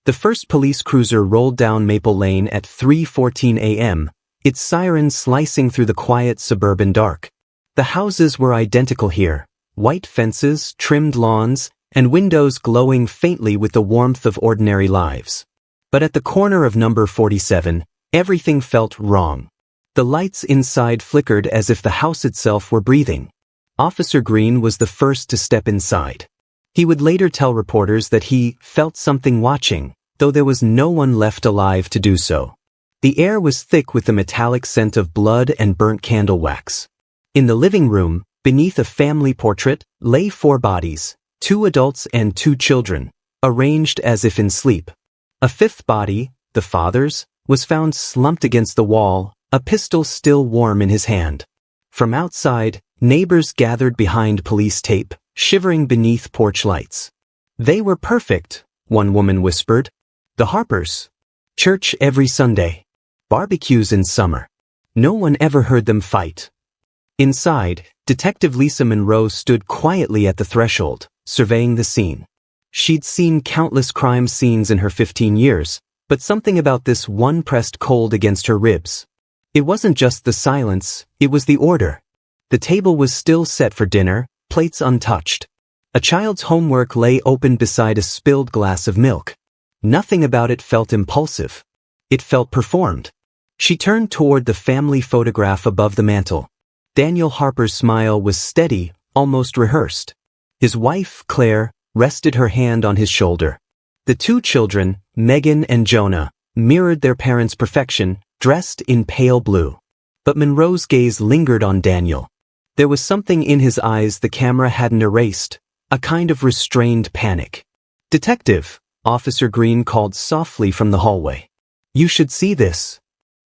The first police cruiser rolled down Maple Lane at 3:14 a.m., its siren slicing through the quiet suburban dark. The houses were identical here, white fences, trimmed lawns, and windows glowing faintly with the warmth of ordinary lives. But at the corner of number 47, everything felt wrong. The lights inside flickered as if the house itself were breathing. Officer Green was the first to step inside. He would later tell reporters that he felt something watching, though there was no one left alive to do so. The air was thick with the metallic scent of blood and burnt candle wax. In the living room, beneath a family portrait, lay 4 bodies, 2 adults and 2 children, arranged as if in sleep. A 5th body, the father's, was found slumped against the wall, a pistol still warm in his hand. From outside, neighbors gathered behind police tape, shivering beneath porch lights. They were perfect, one woman whispered. The Harpers. Church every Sunday. Barbecues in summer. No one ever heard them fight. Inside, Detective Lisa Monroe stood quietly at the threshold, surveying the scene. She'd seen countless crime scenes in her 15 years, but something about this one pressed cold against her ribs. It wasn't just the silence, it was the order. The table was still set for dinner, plates untouched. A child's homework lay open beside a spilled glass of milk. Nothing about it felt impulsive. It felt performed. She turned toward the family photograph above the mantel. Daniel Harper's smile was steady, almost rehearsed. His wife, Claire, rested her hand on his shoulder. The 2 children, Megan and Jonah, mirrored their parents' perfection, dressed in pale blue. But Monroe's gaze lingered on Daniel. There was something in his eyes the camera hadn't erased, a kind of restrained panic. "Detective," Officer Green called softly from the hallway. "You should see this."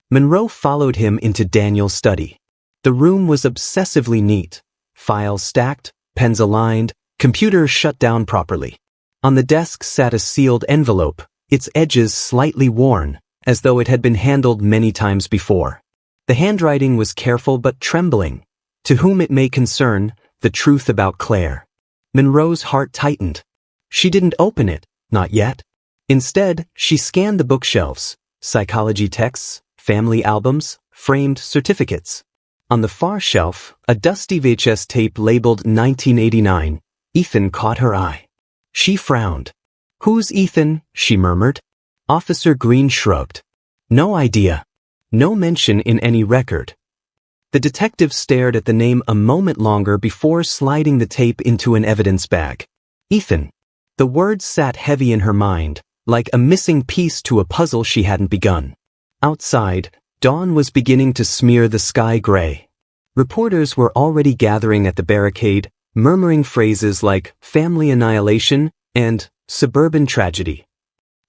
Monroe followed him into Daniel's study. The room was obsessively neat. Files stacked, pens aligned, computers shut down properly. On the desk sat a sealed envelope, its edges slightly worn, as though it had been handled many times before. The handwriting was careful but trembling. "To whom it may concern, the truth about Claire." Monroe's heart tightened. She didn't open it, not yet. Instead, she scanned the bookshelves, psychology texts, family albums, framed certificates. On the far shelf, a dusty VHS tape labeled 1989. Ethan caught her eye. She frowned. "Who's Ethan?" she murmured. Officer Green shrugged. "No idea. No mention in any record." The detective stared at the name a moment longer before sliding the tape into an evidence bag. Ethan. The words sat heavy in her mind, like a missing piece to a puzzle she hadn't begun. Outside, dawn was beginning to smear the sky gray. Reporters were already gathering at the barricade, murmuring phrases like family annihilation and suburban tragedy.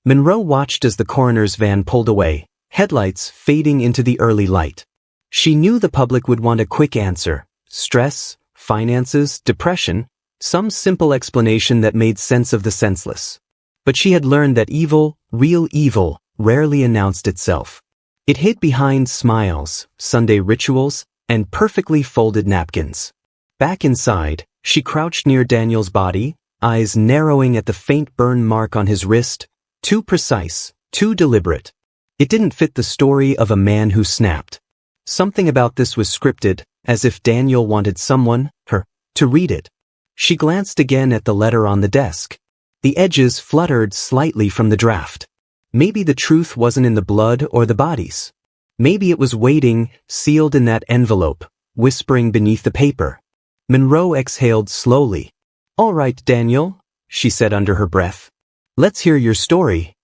Monroe watched as the coroner's van pulled away, headlights fading into the early light. She knew the public would want a quick answer: stress, finances, depression, some simple explanation that made sense of the senseless. But she had learned that evil, real evil, rarely announced itself. It hid behind smiles, Sunday rituals, and perfectly folded napkins. Back inside, she crouched near Daniel's body, eyes narrowing at the faint burn mark on his wrist, too precise, too deliberate. It didn't fit the story of a man who snapped. Something about this was scripted, as if Daniel wanted someone, her, to read it. She glanced again at the letter on the desk. The edges fluttered slightly from the draft. Maybe the truth wasn't in the blood or the bodies. Maybe it was waiting, sealed in that envelope, whispering beneath the paper. Monroe exhaled slowly. "All right, Daniel," she said under her breath. "Let's hear your story."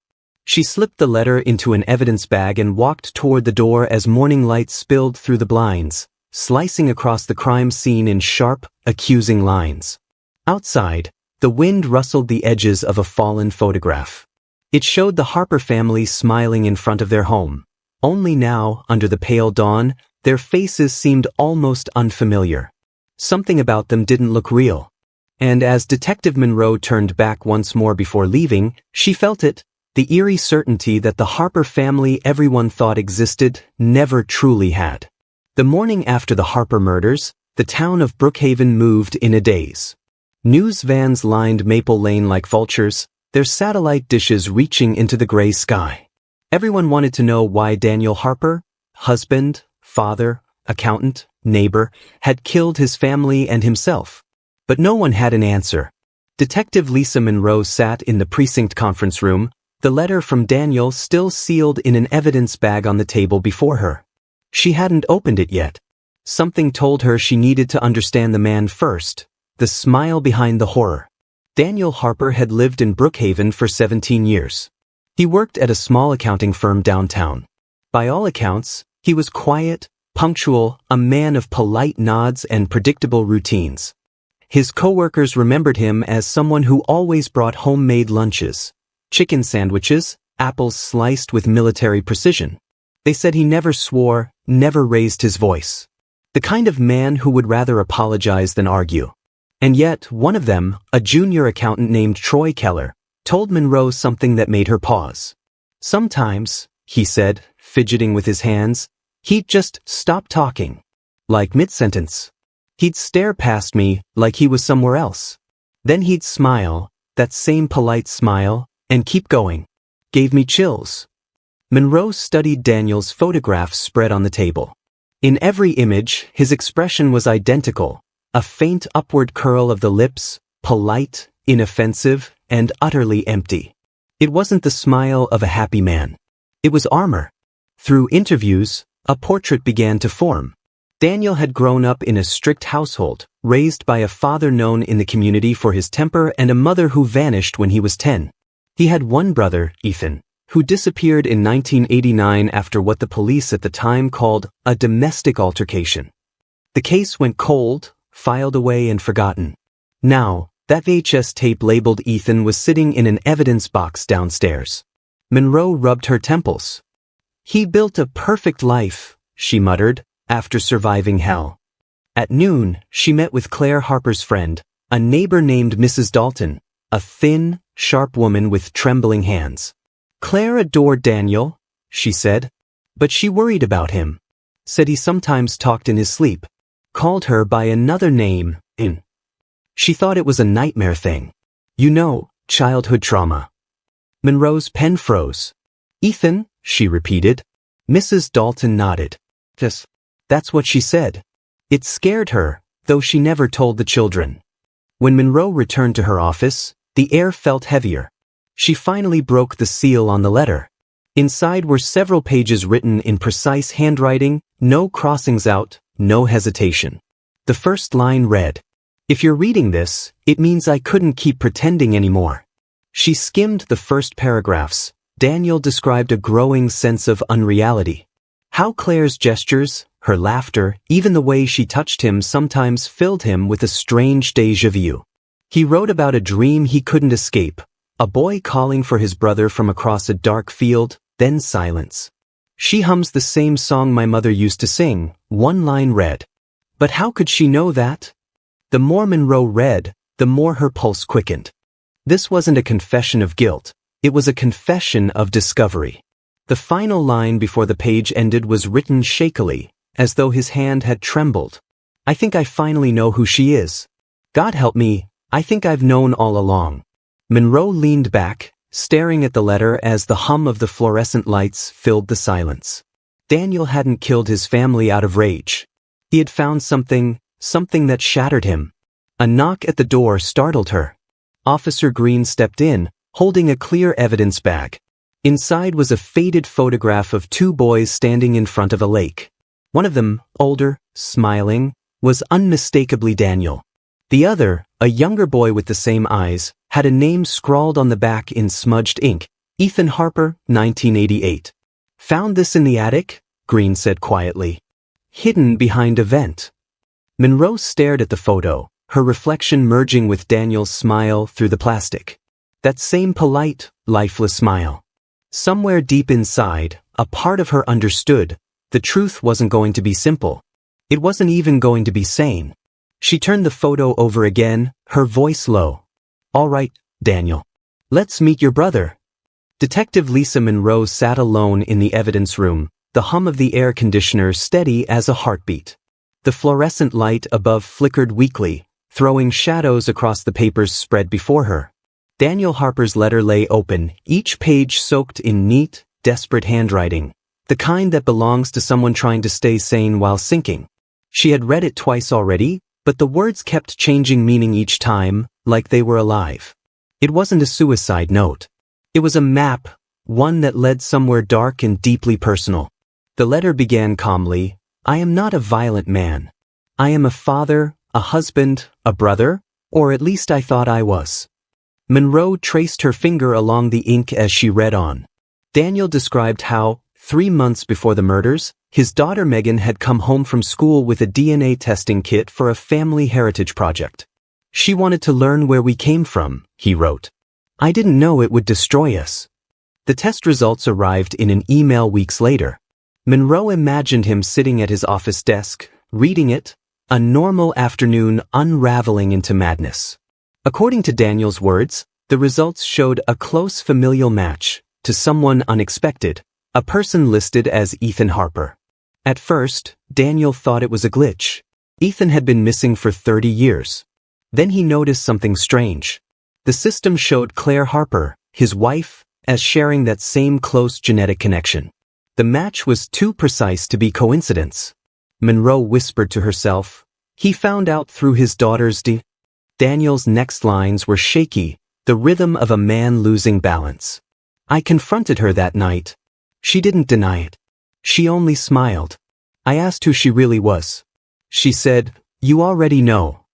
She slipped the letter into an evidence bag and walked toward the door as morning light spilled through the blinds, slicing across the crime scene in sharp, accusing lines. Outside, the wind rustled the edges of a fallen photograph. It showed the Harper family smiling in front of their home. Only now, under the pale dawn, their faces seemed almost unfamiliar. Something about them didn't look real. And as Detective Monroe turned back once more before leaving, she felt it, the eerie certainty that the Harper family everyone thought existed never truly had. The morning after the Harper murders, the town of Brookhaven moved in a daze. News vans lined Maple Lane like vultures, their satellite dishes reaching into the gray sky. Everyone wanted to know why Daniel Harper, husband, father, accountant, neighbor, had killed his family and himself. But no one had an answer. Detective Lisa Monroe sat in the precinct conference room, the letter from Daniel still sealed in an evidence bag on the table before her. She hadn't opened it yet. Something told her she needed to understand the man first, the smile behind the horror. Daniel Harper had lived in Brookhaven for 17 years. He worked at a small accounting firm downtown. By all accounts, he was quiet, punctual, a man of polite nods and predictable routines. His coworkers remembered him as someone who always brought homemade lunches, chicken sandwiches, apples sliced with military precision. They said he never swore, never raised his voice. The kind of man who would rather apologize than argue. And yet, one of them, a junior accountant named Troy Keller, told Monroe something that made her pause. Sometimes, he said, fidgeting with his hands, he'd just stop talking. Like mid-sentence. He'd stare past me like he was somewhere else. Then he'd smile, that same polite smile, and keep going. Gave me chills. Monroe studied Daniel's photographs spread on the table. In every image, his expression was identical, a faint upward curl of the lips, polite, inoffensive, and utterly empty. It wasn't the smile of a happy man. It was armor. Through interviews, a portrait began to form. Daniel had grown up in a strict household, raised by a father known in the community for his temper and a mother who vanished when he was 10. He had one brother, Ethan, who disappeared in 1989 after what the police at the time called a domestic altercation. The case went cold, filed away and forgotten. Now, that VHS tape labeled Ethan was sitting in an evidence box downstairs. Monroe rubbed her temples. He built a perfect life, she muttered, after surviving hell. At noon, she met with Claire Harper's friend, a neighbor named Mrs. Dalton, a thin, sharp woman with trembling hands. Claire adored Daniel, she said, but she worried about him. Said he sometimes talked in his sleep. Called her by another name, in. She thought it was a nightmare thing. You know, childhood trauma. Monroe's pen froze. Ethan, she repeated. Mrs. Dalton nodded. That's what she said. It scared her, though she never told the children. When Monroe returned to her office, the air felt heavier. She finally broke the seal on the letter. Inside were several pages written in precise handwriting, no crossings out, no hesitation. The first line read, "If you're reading this, it means I couldn't keep pretending anymore." She skimmed the first paragraphs. Daniel described a growing sense of unreality. How Claire's gestures, her laughter, even the way she touched him sometimes filled him with a strange déjà vu. He wrote about a dream he couldn't escape, a boy calling for his brother from across a dark field, then silence. She hums the same song my mother used to sing, one line read. But how could she know that? The more Monroe read, the more her pulse quickened. This wasn't a confession of guilt, it was a confession of discovery. The final line before the page ended was written shakily, as though his hand had trembled. I think I finally know who she is. God help me, I think I've known all along. Monroe leaned back, staring at the letter as the hum of the fluorescent lights filled the silence. Daniel hadn't killed his family out of rage. He had found something that shattered him. A knock at the door startled her. Officer Green stepped in, holding a clear evidence bag. Inside was a faded photograph of two boys standing in front of a lake. One of them, older, smiling, was unmistakably Daniel. The other, a younger boy with the same eyes, had a name scrawled on the back in smudged ink, Ethan Harper, 1988. Found this in the attic? Green said quietly. Hidden behind a vent. Monroe stared at the photo, her reflection merging with Daniel's smile through the plastic. That same polite, lifeless smile. Somewhere deep inside, a part of her understood, the truth wasn't going to be simple. It wasn't even going to be sane. She turned the photo over again, her voice low. All right, Daniel. Let's meet your brother. Detective Lisa Monroe sat alone in the evidence room, the hum of the air conditioner steady as a heartbeat. The fluorescent light above flickered weakly, throwing shadows across the papers spread before her. Daniel Harper's letter lay open, each page soaked in neat, desperate handwriting, the kind that belongs to someone trying to stay sane while sinking. She had read it twice already, but the words kept changing meaning each time, like they were alive. It wasn't a suicide note. It was a map, one that led somewhere dark and deeply personal. The letter began calmly, "I am not a violent man. I am a father, a husband, a brother, or at least I thought I was." Monroe traced her finger along the ink as she read on. Daniel described how, 3 months before the murders, his daughter Megan had come home from school with a DNA testing kit for a family heritage project. "She wanted to learn where we came from," he wrote. "I didn't know it would destroy us." The test results arrived in an email weeks later. Monroe imagined him sitting at his office desk, reading it, a normal afternoon unraveling into madness. According to Daniel's words, the results showed a close familial match to someone unexpected, a person listed as Ethan Harper. At first, Daniel thought it was a glitch. Ethan had been missing for 30 years. Then he noticed something strange. The system showed Claire Harper, his wife, as sharing that same close genetic connection. The match was too precise to be coincidence. Monroe whispered to herself, "He found out through his daughter's Daniel's next lines were shaky, the rhythm of a man losing balance. "I confronted her that night. She didn't deny it. She only smiled. I asked who she really was. She said, 'You already know.'"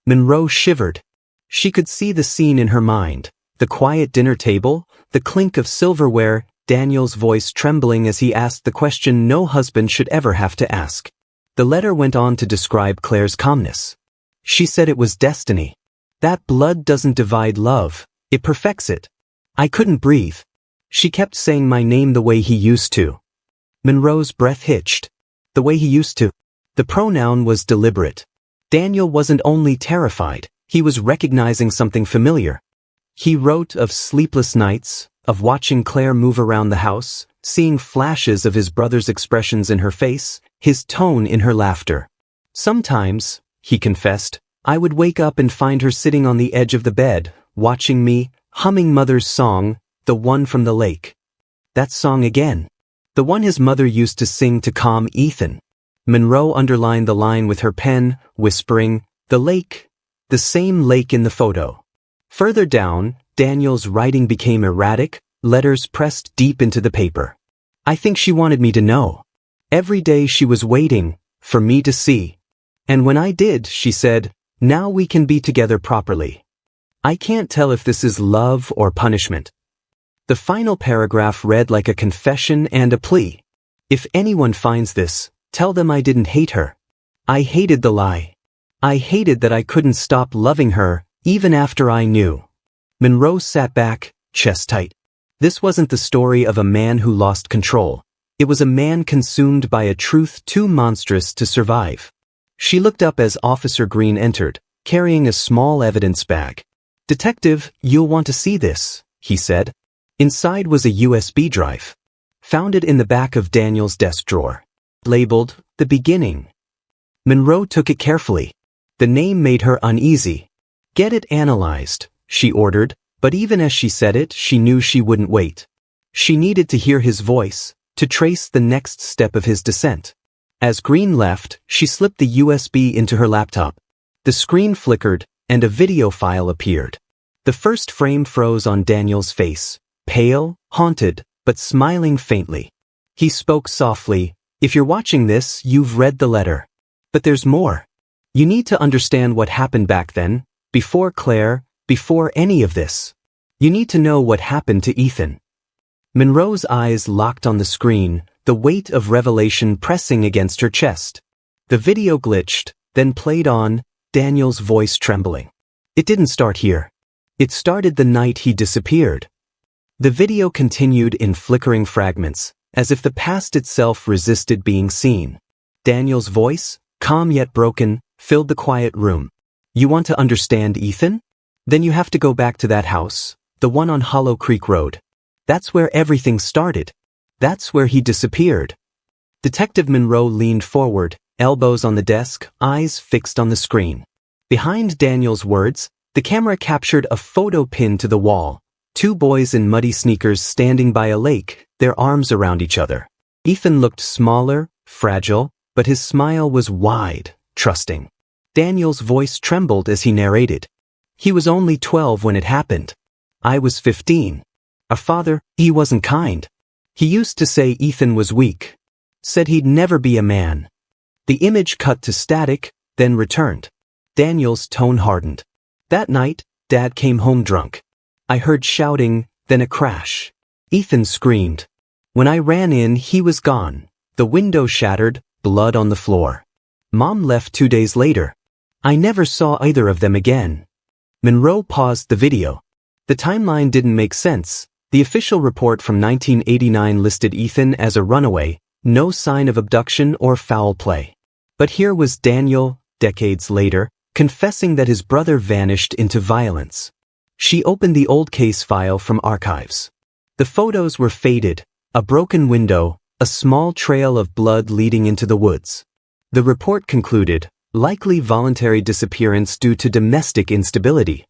Monroe shivered. She could see the scene in her mind, the quiet dinner table, the clink of silverware, Daniel's voice trembling as he asked the question no husband should ever have to ask. The letter went on to describe Claire's calmness. She said it was destiny. "That blood doesn't divide love, it perfects it." I couldn't breathe. She kept saying my name the way he used to. Monroe's breath hitched. The way he used to. The pronoun was deliberate. Daniel wasn't only terrified, he was recognizing something familiar. He wrote of sleepless nights, of watching Claire move around the house, seeing flashes of his brother's expressions in her face, his tone in her laughter. "Sometimes," he confessed, "I would wake up and find her sitting on the edge of the bed, watching me, humming mother's song, the one from the lake." That song again. The one his mother used to sing to calm Ethan. Monroe underlined the line with her pen, whispering, "The lake. The same lake in the photo." Further down, Daniel's writing became erratic, letters pressed deep into the paper. "I think she wanted me to know. Every day she was waiting for me to see. And when I did, she said, 'Now we can be together properly.' I can't tell if this is love or punishment." The final paragraph read like a confession and a plea. "If anyone finds this, tell them I didn't hate her. I hated the lie. I hated that I couldn't stop loving her, even after I knew." Monroe sat back, chest tight. This wasn't the story of a man who lost control. It was a man consumed by a truth too monstrous to survive. She looked up as Officer Green entered, carrying a small evidence bag. "Detective, you'll want to see this," he said. Inside was a USB drive. Found it in the back of Daniel's desk drawer. Labeled, "The Beginning." Monroe took it carefully. The name made her uneasy. "Get it analyzed," she ordered, but even as she said it, she knew she wouldn't wait. She needed to hear his voice, to trace the next step of his descent. As Green left, she slipped the USB into her laptop. The screen flickered, and a video file appeared. The first frame froze on Daniel's face, pale, haunted, but smiling faintly. He spoke softly, "If you're watching this, you've read the letter. But there's more. You need to understand what happened back then, before Claire, before any of this. You need to know what happened to Ethan." Monroe's eyes locked on the screen, the weight of revelation pressing against her chest. The video glitched, then played on, Daniel's voice trembling. "It didn't start here. It started the night he disappeared." The video continued in flickering fragments, as if the past itself resisted being seen. Daniel's voice, calm yet broken, filled the quiet room. "You want to understand Ethan? Then you have to go back to that house, the one on Hollow Creek Road. That's where everything started. That's where he disappeared." Detective Monroe leaned forward, elbows on the desk, eyes fixed on the screen. Behind Daniel's words, The camera captured a photo pinned to the wall. Two boys in muddy sneakers standing by a lake, their arms around each other. Ethan looked smaller, fragile, but his smile was wide, trusting. Daniel's voice trembled as he narrated. He was only 12 when it happened. I was 15. Our father, he wasn't kind. He used to say Ethan was weak. Said he'd never be a man. The image cut to static, then returned. Daniel's tone hardened. That night, Dad came home drunk. I heard shouting, then a crash. Ethan screamed. When I ran in, he was gone. The window shattered, blood on the floor. Mom left 2 days later. I never saw either of them again. Monroe paused the video. The timeline didn't make sense. The official report from 1989 listed Ethan as a runaway, no sign of abduction or foul play. But here was Daniel, decades later, confessing that his brother vanished into violence. She opened the old case file from archives. The photos were faded, a broken window, a small trail of blood leading into the woods. The report concluded, likely voluntary disappearance due to domestic instability.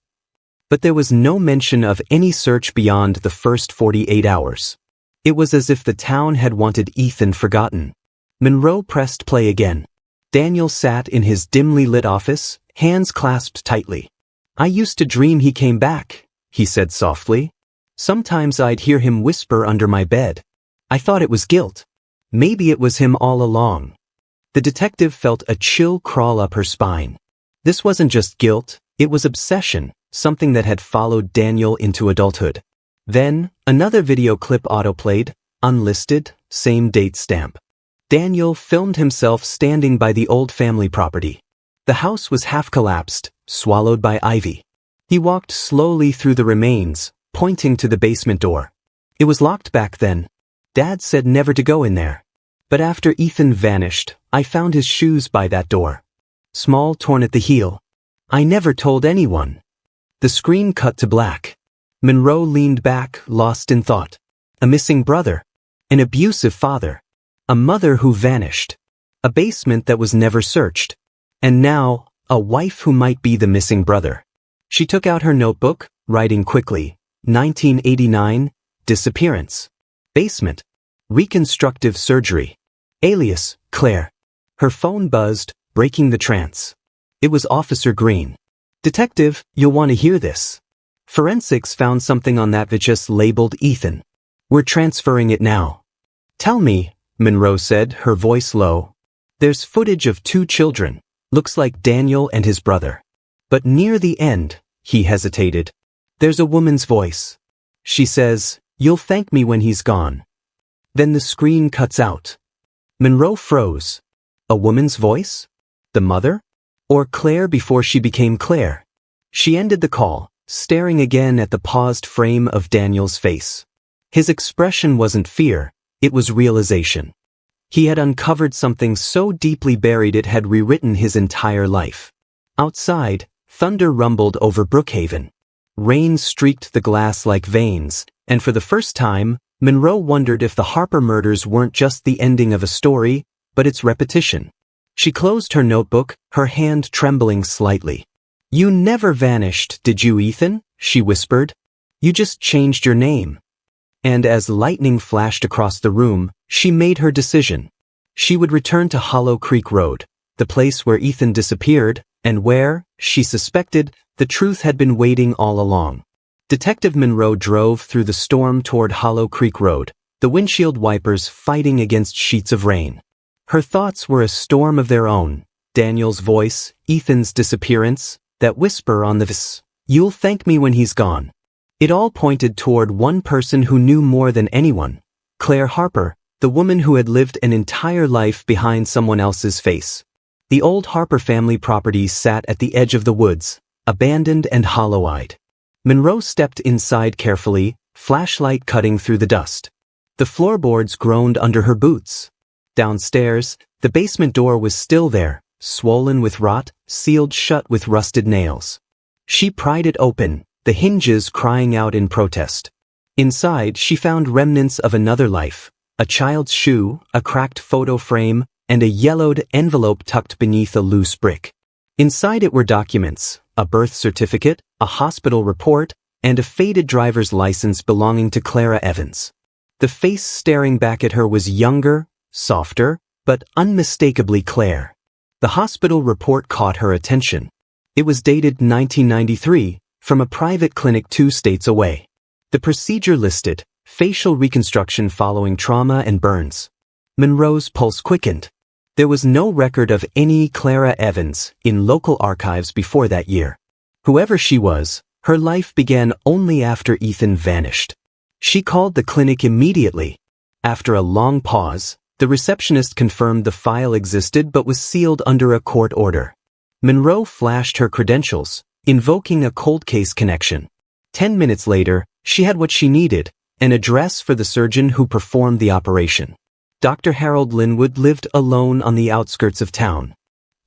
But there was no mention of any search beyond the first 48 hours. It was as if the town had wanted Ethan forgotten. Monroe pressed play again. Daniel sat in his dimly lit office, hands clasped tightly. I used to dream he came back, he said softly. Sometimes I'd hear him whisper under my bed. I thought it was guilt. Maybe it was him all along. The detective felt a chill crawl up her spine. This wasn't just guilt, it was obsession, something that had followed Daniel into adulthood. Then, another video clip autoplayed, unlisted, same date stamp. Daniel filmed himself standing by the old family property. The house was half collapsed, swallowed by ivy. He walked slowly through the remains, pointing to the basement door. It was locked back then. Dad said never to go in there. But after Ethan vanished, I found his shoes by that door. Small, torn at the heel. I never told anyone. The screen cut to black. Monroe leaned back, lost in thought. A missing brother. An abusive father. A mother who vanished. A basement that was never searched. And now, a wife who might be the missing brother. She took out her notebook, writing quickly. 1989, disappearance. Basement. Reconstructive surgery. Alias, Claire. Her phone buzzed, breaking the trance. It was Officer Green. Detective, you'll want to hear this. Forensics found something on that just labeled Ethan. We're transferring it now. Tell me, Monroe said, her voice low. There's footage of 2 children. Looks like Daniel and his brother. But near the end, he hesitated. There's a woman's voice. She says, you'll thank me when he's gone. Then the screen cuts out. Monroe froze. A woman's voice? The mother? Or Claire before she became Claire? She ended the call, staring again at the paused frame of Daniel's face. His expression wasn't fear, it was realization. He had uncovered something so deeply buried it had rewritten his entire life. Outside, thunder rumbled over Brookhaven. Rain streaked the glass like veins, and for the first time, Monroe wondered if the Harper murders weren't just the ending of a story, but its repetition. She closed her notebook, her hand trembling slightly. You never vanished, did you, Ethan? She whispered. You just changed your name. And as lightning flashed across the room, she made her decision. She would return to Hollow Creek Road, the place where Ethan disappeared, and where, she suspected, the truth had been waiting all along. Detective Monroe drove through the storm toward Hollow Creek Road, the windshield wipers fighting against sheets of rain. Her thoughts were a storm of their own. Daniel's voice, Ethan's disappearance, that whisper on the vs. You'll thank me when he's gone. It all pointed toward one person who knew more than anyone. Claire Harper, the woman who had lived an entire life behind someone else's face. The old Harper family property sat at the edge of the woods, abandoned and hollow-eyed. Monroe stepped inside carefully, flashlight cutting through the dust. The floorboards groaned under her boots. Downstairs, the basement door was still there, swollen with rot, sealed shut with rusted nails. She pried it open, the hinges crying out in protest. Inside, she found remnants of another life, a child's shoe, a cracked photo frame, and a yellowed envelope tucked beneath a loose brick. Inside it were documents, a birth certificate, a hospital report, and a faded driver's license belonging to Clara Evans. The face staring back at her was younger, softer, but unmistakably Claire. The hospital report caught her attention. It was dated 1993, from a private clinic 2 states away. The procedure listed, facial reconstruction following trauma and burns. Monroe's pulse quickened. There was no record of any Clara Evans in local archives before that year. Whoever she was, her life began only after Ethan vanished. She called the clinic immediately. After a long pause, the receptionist confirmed the file existed but was sealed under a court order. Monroe flashed her credentials, invoking a cold case connection. 10 minutes later, she had what she needed, an address for the surgeon who performed the operation. Dr. Harold Linwood lived alone on the outskirts of town.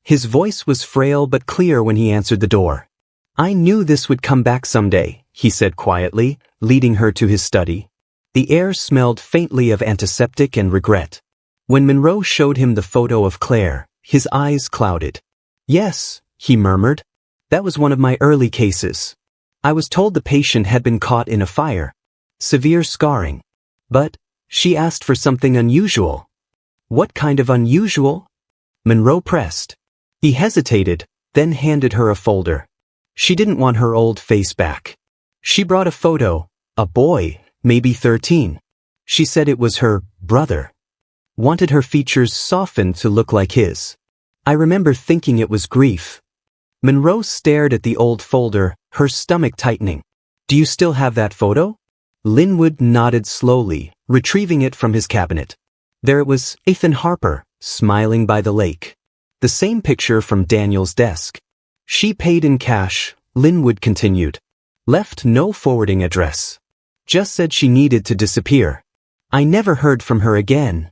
His voice was frail but clear when he answered the door. "I knew this would come back someday," he said quietly, leading her to his study. The air smelled faintly of antiseptic and regret. When Monroe showed him the photo of Claire, his eyes clouded. "Yes," he murmured. "That was one of my early cases. I was told the patient had been caught in a fire. Severe scarring. But she asked for something unusual." "What kind of unusual?" Monroe pressed. He hesitated, then handed her a folder. She didn't want her old face back. She brought a photo, a boy, maybe 13. She said it was her brother. Wanted her features softened to look like his. I remember thinking it was grief. Monroe stared at the old folder, her stomach tightening. "Do you still have that photo?" Linwood nodded slowly, retrieving it from his cabinet. There it was, Ethan Harper, smiling by the lake. The same picture from Daniel's desk. "She paid in cash," Linwood continued. "Left no forwarding address. Just said she needed to disappear. I never heard from her again."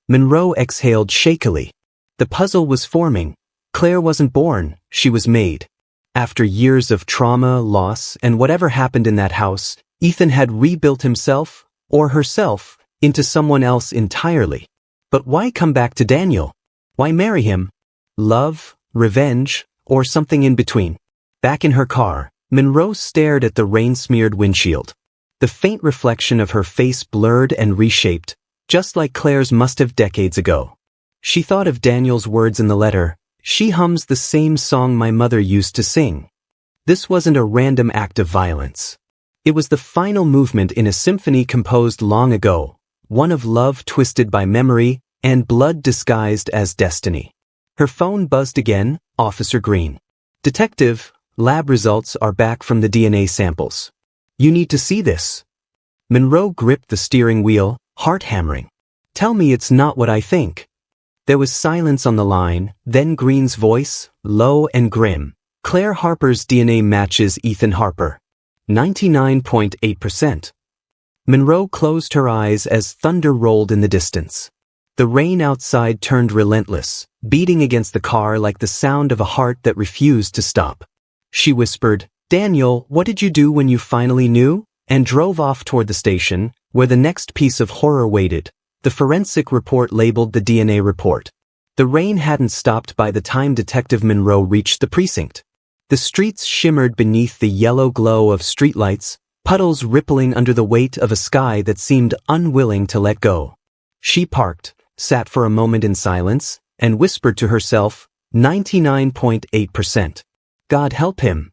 Monroe exhaled shakily. The puzzle was forming. Claire wasn't born, she was made. After years of trauma, loss, and whatever happened in that house, Ethan had rebuilt himself, or herself, into someone else entirely. But why come back to Daniel? Why marry him? Love, revenge, or something in between? Back in her car, Monroe stared at the rain-smeared windshield. The faint reflection of her face blurred and reshaped, just like Claire's must have decades ago. She thought of Daniel's words in the letter, "She hums the same song my mother used to sing." This wasn't a random act of violence. It was the final movement in a symphony composed long ago, one of love twisted by memory and blood disguised as destiny. Her phone buzzed again, Officer Green. "Detective, lab results are back from the DNA samples. You need to see this." Monroe gripped the steering wheel, heart hammering. "Tell me it's not what I think." There was silence on the line, then Green's voice, low and grim. "Claire Harper's DNA matches Ethan Harper. 99.8%. Monroe closed her eyes as thunder rolled in the distance. The rain outside turned relentless, beating against the car like the sound of a heart that refused to stop. She whispered, "Daniel, what did you do when you finally knew?" and drove off toward the station, where the next piece of horror waited. The forensic report labeled the DNA report. The rain hadn't stopped by the time Detective Monroe reached the precinct. The streets shimmered beneath the yellow glow of streetlights, puddles rippling under the weight of a sky that seemed unwilling to let go. She parked, sat for a moment in silence, and whispered to herself, 99.8%. God help him.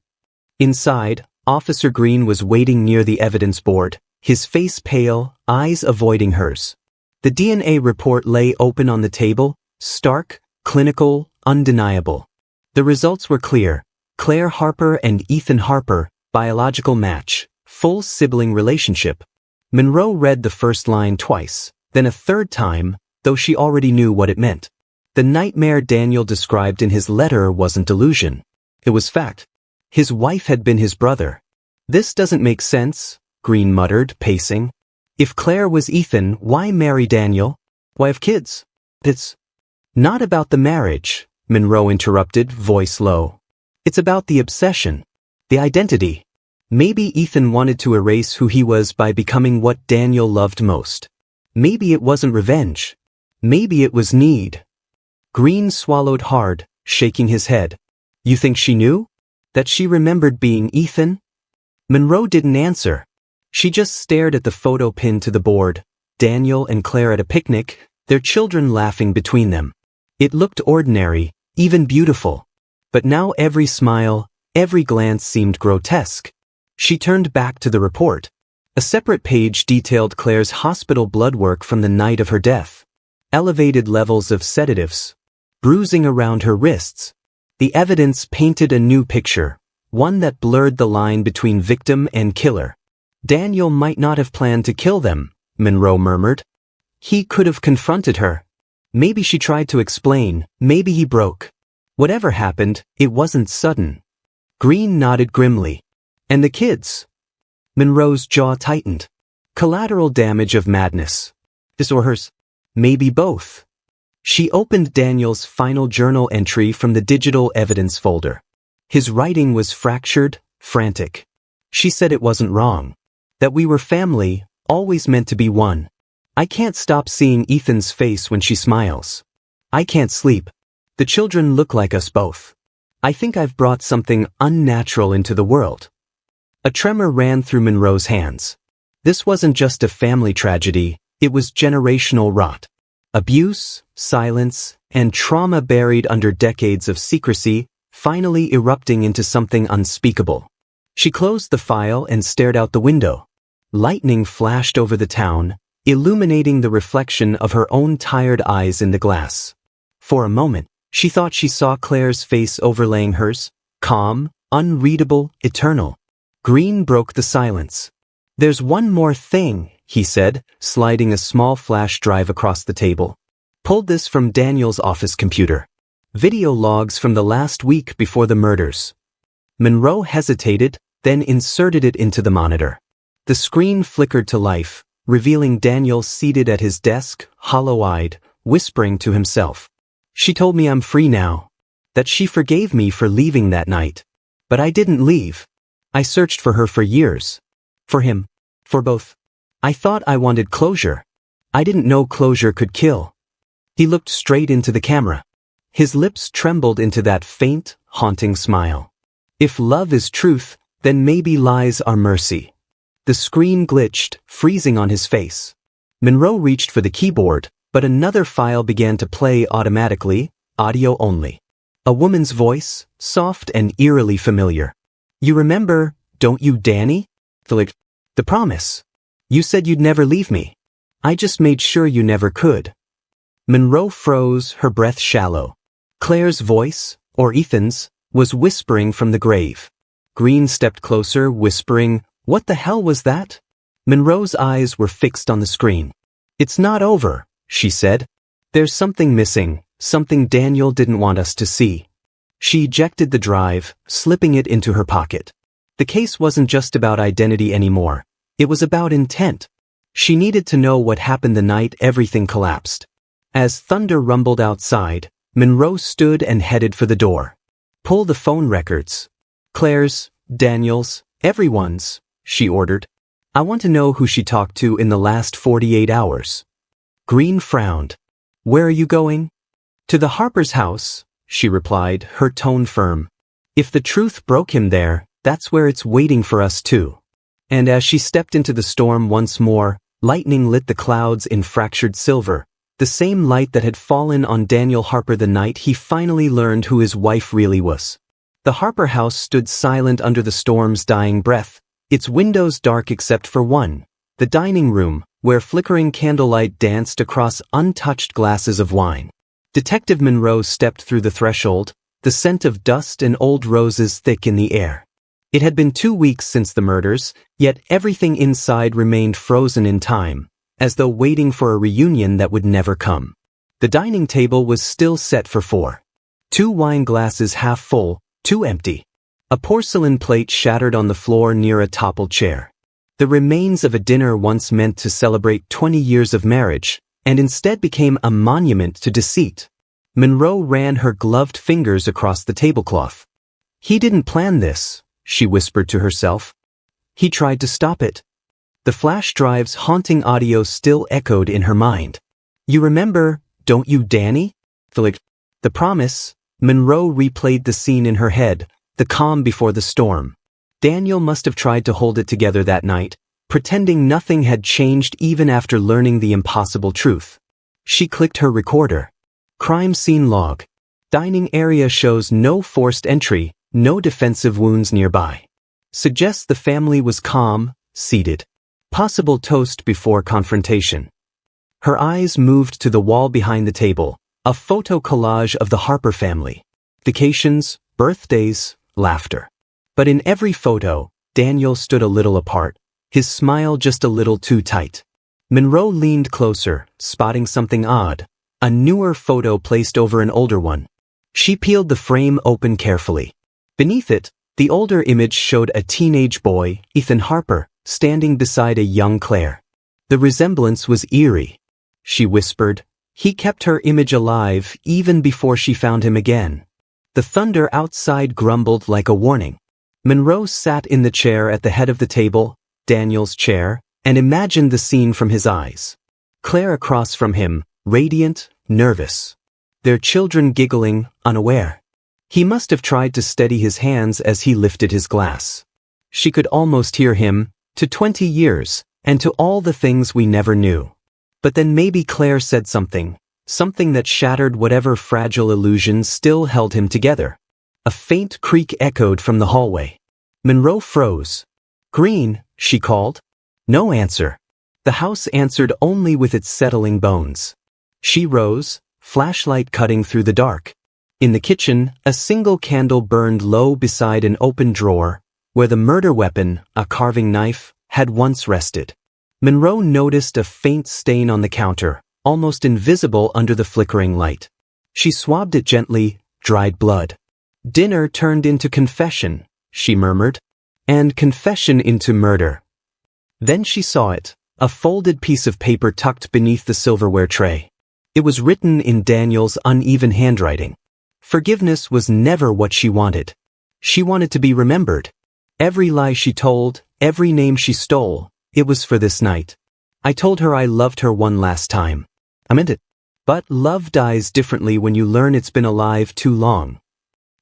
Inside, Officer Green was waiting near the evidence board, his face pale, eyes avoiding hers. The DNA report lay open on the table, stark, clinical, undeniable. The results were clear. Claire Harper and Ethan Harper, biological match, full sibling relationship. Monroe read the first line twice, then a third time, though she already knew what it meant. The nightmare Daniel described in his letter wasn't delusion. It was fact. His wife had been his brother. "This doesn't make sense," Green muttered, pacing. "If Claire was Ethan, why marry Daniel? Why have kids?" "It's not about the marriage," Monroe interrupted, voice low. "It's about the obsession, the identity. Maybe Ethan wanted to erase who he was by becoming what Daniel loved most. Maybe it wasn't revenge. Maybe it was need." Green swallowed hard, shaking his head. "You think she knew?" That she remembered being Ethan? Monroe didn't answer. She just stared at the photo pinned to the board. Daniel and Claire at a picnic, their children laughing between them. It looked ordinary, even beautiful. But now every smile, every glance seemed grotesque. She turned back to the report. A separate page detailed Claire's hospital blood work from the night of her death. Elevated levels of sedatives. Bruising around her wrists. The evidence painted a new picture, one that blurred the line between victim and killer. Daniel might not have planned to kill them, Monroe murmured. He could have confronted her. Maybe she tried to explain, maybe he broke. Whatever happened, it wasn't sudden. Green nodded grimly. And the kids? Monroe's jaw tightened. Collateral damage of madness. His or hers? Maybe both. She opened Daniel's final journal entry from the digital evidence folder. His writing was fractured, frantic. She said it wasn't wrong. That we were family, always meant to be one. I can't stop seeing Ethan's face when she smiles. I can't sleep. The children look like us both. I think I've brought something unnatural into the world. A tremor ran through Monroe's hands. This wasn't just a family tragedy, it was generational rot. Abuse, silence, and trauma buried under decades of secrecy, finally erupting into something unspeakable. She closed the file and stared out the window. Lightning flashed over the town, illuminating the reflection of her own tired eyes in the glass. For a moment, she thought she saw Claire's face overlaying hers, calm, unreadable, eternal. Green broke the silence. There's one more thing, he said, sliding a small flash drive across the table. Pulled this from Daniel's office computer. Video logs from the last week before the murders. Monroe hesitated, then inserted it into the monitor. The screen flickered to life, revealing Daniel seated at his desk, hollow-eyed, whispering to himself. She told me I'm free now. That she forgave me for leaving that night. But I didn't leave. I searched for her for years. For him. For both. I thought I wanted closure. I didn't know closure could kill. He looked straight into the camera. His lips trembled into that faint, haunting smile. If love is truth, then maybe lies are mercy. The screen glitched, freezing on his face. Monroe reached for the keyboard, but another file began to play automatically, audio only. A woman's voice, soft and eerily familiar. You remember, don't you, Danny? The promise. You said you'd never leave me. I just made sure you never could. Monroe froze, her breath shallow. Claire's voice, or Ethan's, was whispering from the grave. Green stepped closer, whispering, "What the hell was that?" Monroe's eyes were fixed on the screen. "It's not over," she said. "There's something missing, something Daniel didn't want us to see." She ejected the drive, slipping it into her pocket. The case wasn't just about identity anymore. It was about intent. She needed to know what happened the night everything collapsed. As thunder rumbled outside, Monroe stood and headed for the door. "Pull the phone records. Claire's, Daniel's, everyone's," she ordered. "I want to know who she talked to in the last 48 hours. Green frowned. "Where are you going?" "To the Harper's house," she replied, her tone firm. "If the truth broke him there, that's where it's waiting for us too." And as she stepped into the storm once more, lightning lit the clouds in fractured silver, the same light that had fallen on Daniel Harper the night he finally learned who his wife really was. The Harper house stood silent under the storm's dying breath, its windows dark except for one, the dining room, where flickering candlelight danced across untouched glasses of wine. Detective Monroe stepped through the threshold, the scent of dust and old roses thick in the air. It had been 2 weeks since the murders, yet everything inside remained frozen in time, as though waiting for a reunion that would never come. The dining table was still set for 4. 2 wine glasses half full, 2 empty. A porcelain plate shattered on the floor near a toppled chair. The remains of a dinner once meant to celebrate 20 years of marriage, and instead became a monument to deceit. Monroe ran her gloved fingers across the tablecloth. "He didn't plan this," she whispered to herself. "He tried to stop it." The flash drive's haunting audio still echoed in her mind. "You remember, don't you, Danny? The promise." Monroe replayed the scene in her head, the calm before the storm. Daniel must have tried to hold it together that night, pretending nothing had changed even after learning the impossible truth. She clicked her recorder. Crime scene log. Dining area shows no forced entry, no defensive wounds nearby. Suggests the family was calm, seated. Possible toast before confrontation. Her eyes moved to the wall behind the table, a photo collage of the Harper family. Vacations, birthdays, laughter. But in every photo, Daniel stood a little apart, his smile just a little too tight. Monroe leaned closer, spotting something odd, a newer photo placed over an older one. She peeled the frame open carefully. Beneath it, the older image showed a teenage boy, Ethan Harper, standing beside a young Claire. The resemblance was eerie. She whispered, "He kept her image alive even before she found him again." The thunder outside grumbled like a warning. Monroe sat in the chair at the head of the table, Daniel's chair, and imagined the scene from his eyes. Claire across from him, radiant, nervous. Their children giggling, unaware. He must have tried to steady his hands as he lifted his glass. She could almost hear him, to 20 years, and to all the things we never knew. But then maybe Claire said something that shattered whatever fragile illusions still held him together. A faint creak echoed from the hallway. Monroe froze. "Green," she called. No answer. The house answered only with its settling bones. She rose, flashlight cutting through the dark. In the kitchen, a single candle burned low beside an open drawer, where the murder weapon, a carving knife, had once rested. Monroe noticed a faint stain on the counter, almost invisible under the flickering light. She swabbed it gently, dried blood. "Dinner turned into confession," she murmured. "And confession into murder." Then she saw it, a folded piece of paper tucked beneath the silverware tray. It was written in Daniel's uneven handwriting. Forgiveness was never what she wanted. She wanted to be remembered. Every lie she told, every name she stole, it was for this night. "I told her I loved her one last time. I meant it. But love dies differently when you learn it's been alive too long."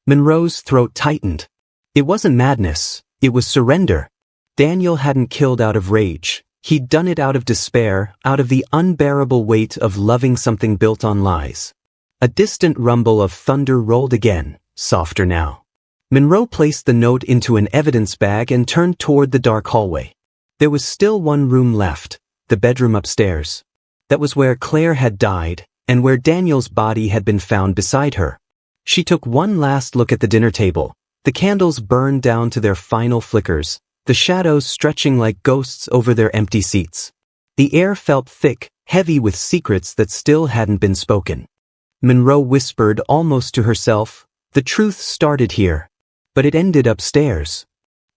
Monroe's throat tightened. It wasn't madness, it was surrender. Daniel hadn't killed out of rage. He'd done it out of despair, out of the unbearable weight of loving something built on lies. A distant rumble of thunder rolled again, softer now. Monroe placed the note into an evidence bag and turned toward the dark hallway. There was still one room left, the bedroom upstairs. That was where Claire had died, and where Daniel's body had been found beside her. She took one last look at the dinner table. The candles burned down to their final flickers, the shadows stretching like ghosts over their empty seats. The air felt thick, heavy with secrets that still hadn't been spoken. Monroe whispered almost to herself, "The truth started here." But it ended upstairs.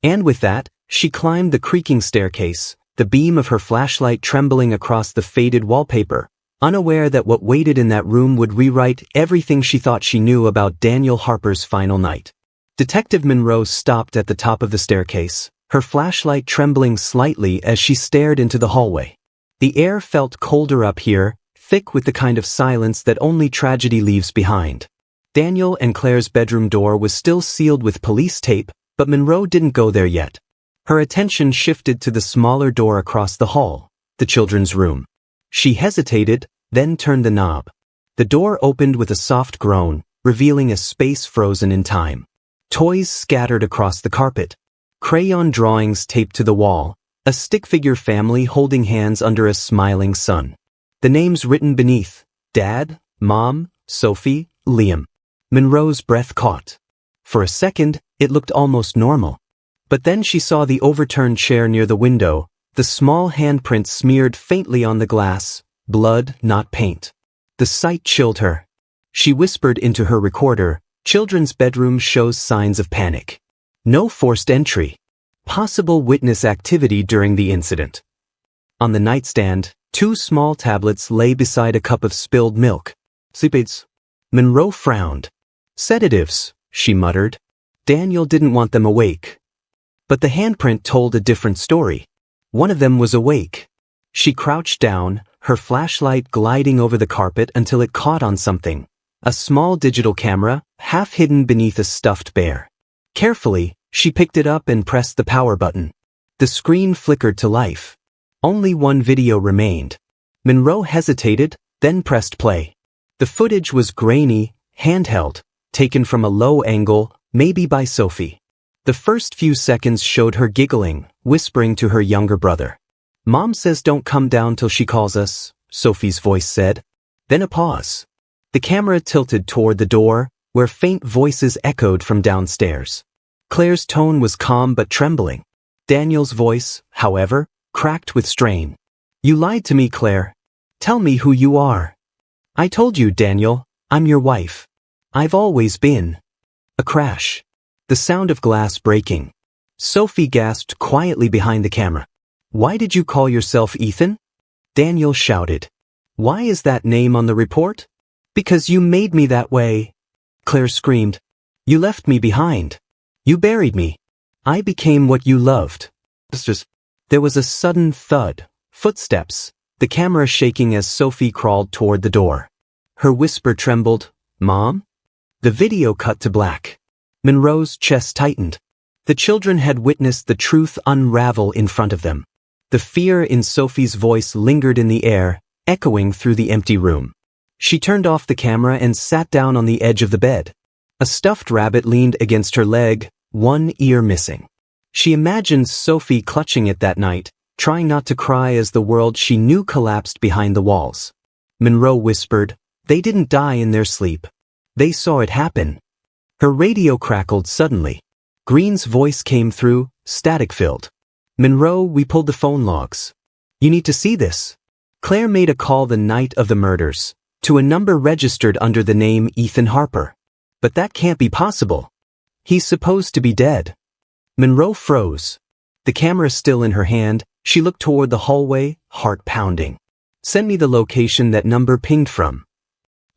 And with that, she climbed the creaking staircase, the beam of her flashlight trembling across the faded wallpaper, unaware that what waited in that room would rewrite everything she thought she knew about Daniel Harper's final night. Detective Monroe stopped at the top of the staircase, her flashlight trembling slightly as she stared into the hallway. The air felt colder up here, thick with the kind of silence that only tragedy leaves behind. Daniel and Claire's bedroom door was still sealed with police tape, but Monroe didn't go there yet. Her attention shifted to the smaller door across the hall, the children's room. She hesitated, then turned the knob. The door opened with a soft groan, revealing a space frozen in time. Toys scattered across the carpet. Crayon drawings taped to the wall, a stick figure family holding hands under a smiling sun. The names written beneath, Dad, Mom, Sophie, Liam. Monroe's breath caught. For a second, it looked almost normal. But then she saw the overturned chair near the window, the small handprint smeared faintly on the glass, blood, not paint. The sight chilled her. She whispered into her recorder, "Children's bedroom shows signs of panic. No forced entry. Possible witness activity during the incident." On the nightstand, 2 small tablets lay beside a cup of spilled milk. "Sleep aids." Monroe frowned. "Sedatives," she muttered. Daniel didn't want them awake. But the handprint told a different story. One of them was awake. She crouched down, her flashlight gliding over the carpet until it caught on something. A small digital camera, half hidden beneath a stuffed bear. Carefully, she picked it up and pressed the power button. The screen flickered to life. Only one video remained. Monroe hesitated, then pressed play. The footage was grainy, handheld, taken from a low angle, maybe by Sophie. The first few seconds showed her giggling, whispering to her younger brother. "Mom says don't come down till she calls us," Sophie's voice said. Then a pause. The camera tilted toward the door, where faint voices echoed from downstairs. Claire's tone was calm but trembling. Daniel's voice, however, cracked with strain. "You lied to me, Claire. Tell me who you are." "I told you, Daniel. I'm your wife. I've always been." A crash. The sound of glass breaking. Sophie gasped quietly behind the camera. "Why did you call yourself Ethan?" Daniel shouted. "Why is that name on the report?" "Because you made me that way." Claire screamed. "You left me behind. You buried me. I became what you loved." There was a sudden thud, footsteps, the camera shaking as Sophie crawled toward the door. Her whisper trembled, "Mom?" The video cut to black. Monroe's chest tightened. The children had witnessed the truth unravel in front of them. The fear in Sophie's voice lingered in the air, echoing through the empty room. She turned off the camera and sat down on the edge of the bed. A stuffed rabbit leaned against her leg, one ear missing. She imagined Sophie clutching it that night, trying not to cry as the world she knew collapsed behind the walls. Monroe whispered, "They didn't die in their sleep. They saw it happen." Her radio crackled suddenly. Green's voice came through, static-filled. "Monroe, we pulled the phone logs. You need to see this." Claire made a call the night of the murders, to a number registered under the name Ethan Harper. "But that can't be possible. He's supposed to be dead." Monroe froze. The camera still in her hand, she looked toward the hallway, heart pounding. "Send me the location that number pinged from."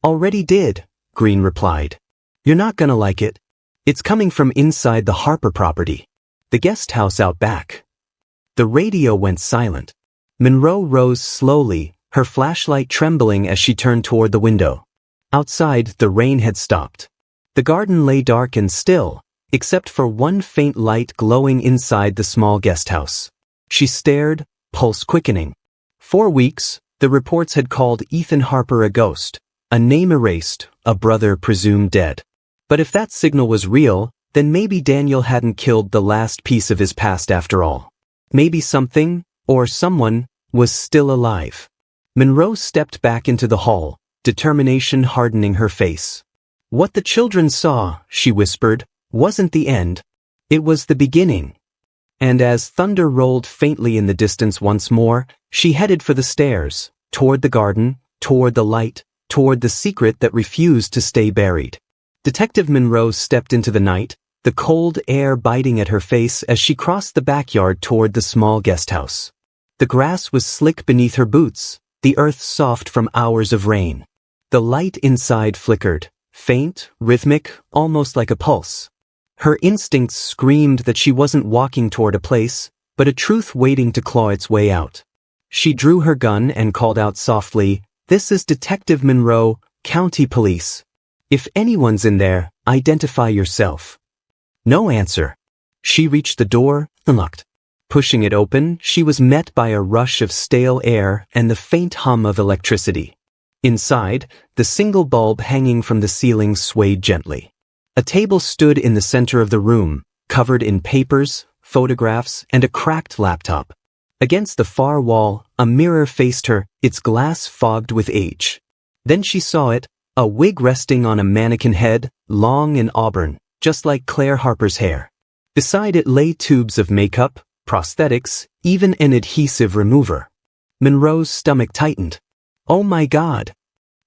"Already did," Green replied. "You're not gonna like it. It's coming from inside the Harper property. The guest house out back." The radio went silent. Monroe rose slowly, her flashlight trembling as she turned toward the window. Outside, the rain had stopped. The garden lay dark and still, except for one faint light glowing inside the small guest house. She stared, pulse quickening. 4 weeks, the reports had called Ethan Harper a ghost, a name erased, a brother presumed dead. But if that signal was real, then maybe Daniel hadn't killed the last piece of his past after all. Maybe something, or someone, was still alive. Monroe stepped back into the hall, determination hardening her face. "What the children saw," she whispered, "wasn't the end. It was the beginning." And as thunder rolled faintly in the distance once more, she headed for the stairs, toward the garden, toward the light, toward the secret that refused to stay buried. Detective Monroe stepped into the night, the cold air biting at her face as she crossed the backyard toward the small guest house. The grass was slick beneath her boots, the earth soft from hours of rain. The light inside flickered, faint, rhythmic, almost like a pulse. Her instincts screamed that she wasn't walking toward a place, but a truth waiting to claw its way out. She drew her gun and called out softly, "This is Detective Monroe, County Police. If anyone's in there, identify yourself." No answer. She reached the door, unlocked. Pushing it open, she was met by a rush of stale air and the faint hum of electricity. Inside, the single bulb hanging from the ceiling swayed gently. A table stood in the center of the room, covered in papers, photographs, and a cracked laptop. Against the far wall, a mirror faced her, its glass fogged with age. Then she saw it, a wig resting on a mannequin head, long and auburn, just like Claire Harper's hair. Beside it lay tubes of makeup, prosthetics, even an adhesive remover. Monroe's stomach tightened. Oh my God!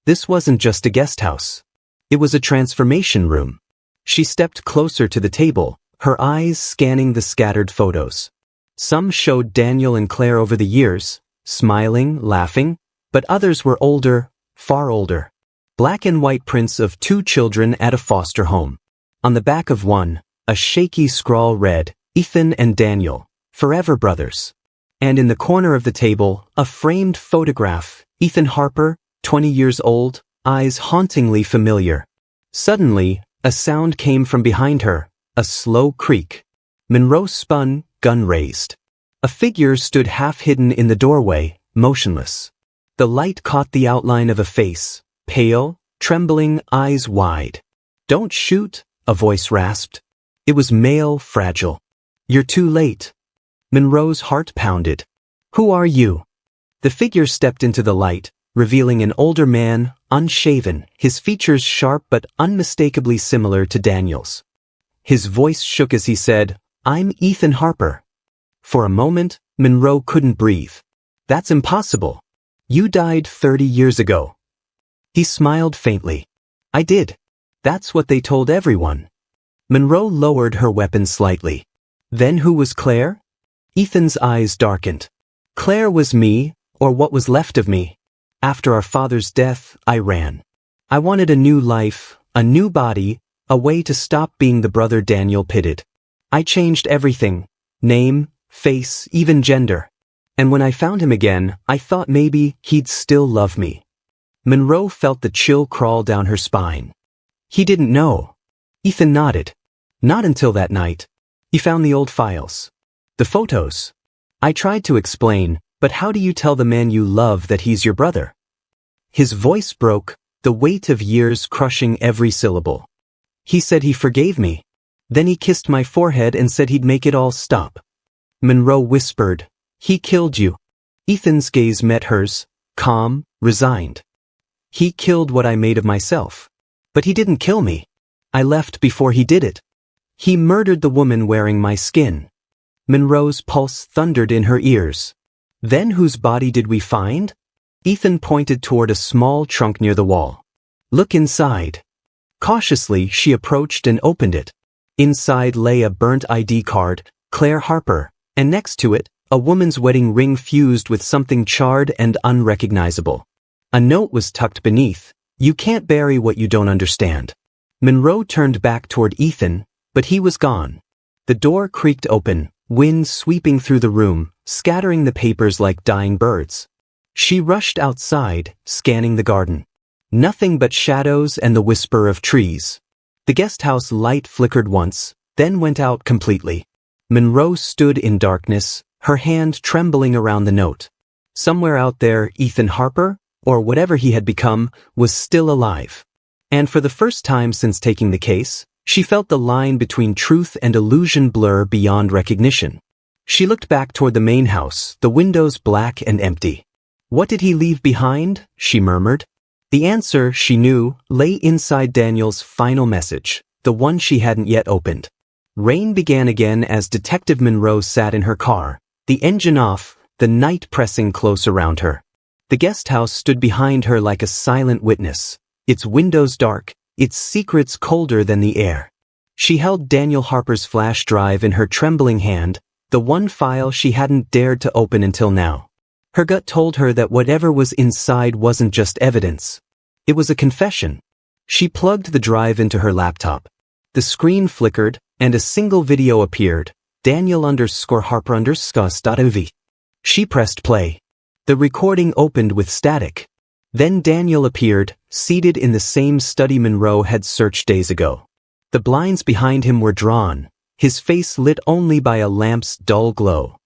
This wasn't just a guest house. It was a transformation room. She stepped closer to the table, her eyes scanning the scattered photos. Some showed Daniel and Claire over the years, smiling, laughing, but others were older, far older. Black and white prints of 2 children at a foster home. On the back of one, a shaky scrawl read, "Ethan and Daniel, forever brothers." And in the corner of the table, a framed photograph, Ethan Harper, 20 years old, eyes hauntingly familiar. Suddenly, a sound came from behind her, A slow creak. Monroe spun, gun raised. A figure stood half-hidden in the doorway, motionless. The light caught the outline of a face, pale, trembling, eyes wide. "Don't shoot," a voice rasped. It was male, fragile. "You're too late." Monroe's heart pounded. "Who are you?" The figure stepped into the light, revealing an older man, unshaven, his features sharp but unmistakably similar to Daniel's. His voice shook as he said, "I'm Ethan Harper." For a moment, Monroe couldn't breathe. "That's impossible. You died 30 years ago." He smiled faintly. "I did. That's what they told everyone." Monroe lowered her weapon slightly. "Then who was Claire?" Ethan's eyes darkened. "Claire was me, or what was left of me. After our father's death, I ran. I wanted a new life, a new body, a way to stop being the brother Daniel pitied. I changed everything. Name, face, even gender. And when I found him again, I thought maybe he'd still love me." Monroe felt the chill crawl down her spine. "He didn't know." Ethan nodded. "Not until that night. He found the old files. The photos. I tried to explain, but how do you tell the man you love that he's your brother?" His voice broke, the weight of years crushing every syllable. "He said he forgave me. Then he kissed my forehead and said he'd make it all stop." Monroe whispered, "He killed you." Ethan's gaze met hers, calm, resigned. "He killed what I made of myself. But he didn't kill me. I left before he did it. He murdered the woman wearing my skin." Monroe's pulse thundered in her ears. "Then whose body did we find?" Ethan pointed toward a small trunk near the wall. "Look inside." Cautiously, she approached and opened it. Inside lay a burnt ID card, Claire Harper, and next to it, a woman's wedding ring fused with something charred and unrecognizable. A note was tucked beneath, "You can't bury what you don't understand." Monroe turned back toward Ethan, but he was gone. The door creaked open, wind sweeping through the room, scattering the papers like dying birds. She rushed outside, scanning the garden. Nothing but shadows and the whisper of trees. The guest house light flickered once, then went out completely. Monroe stood in darkness, her hand trembling around the note. Somewhere out there, Ethan Harper, or whatever he had become, was still alive. And for the first time since taking the case, she felt the line between truth and illusion blur beyond recognition. She looked back toward the main house, the windows black and empty. "What did he leave behind?" she murmured. The answer, she knew, lay inside Daniel's final message, the one she hadn't yet opened. Rain began again as Detective Monroe sat in her car, the engine off, the night pressing close around her. The guest house stood behind her like a silent witness, its windows dark, its secrets colder than the air. She held Daniel Harper's flash drive in her trembling hand, the one file she hadn't dared to open until now. Her gut told her that whatever was inside wasn't just evidence. It was a confession. She plugged the drive into her laptop. The screen flickered, and a single video appeared, Daniel_Harper_. She pressed play. The recording opened with static. Then Daniel appeared, seated in the same study Monroe had searched days ago. The blinds behind him were drawn, his face lit only by a lamp's dull glow.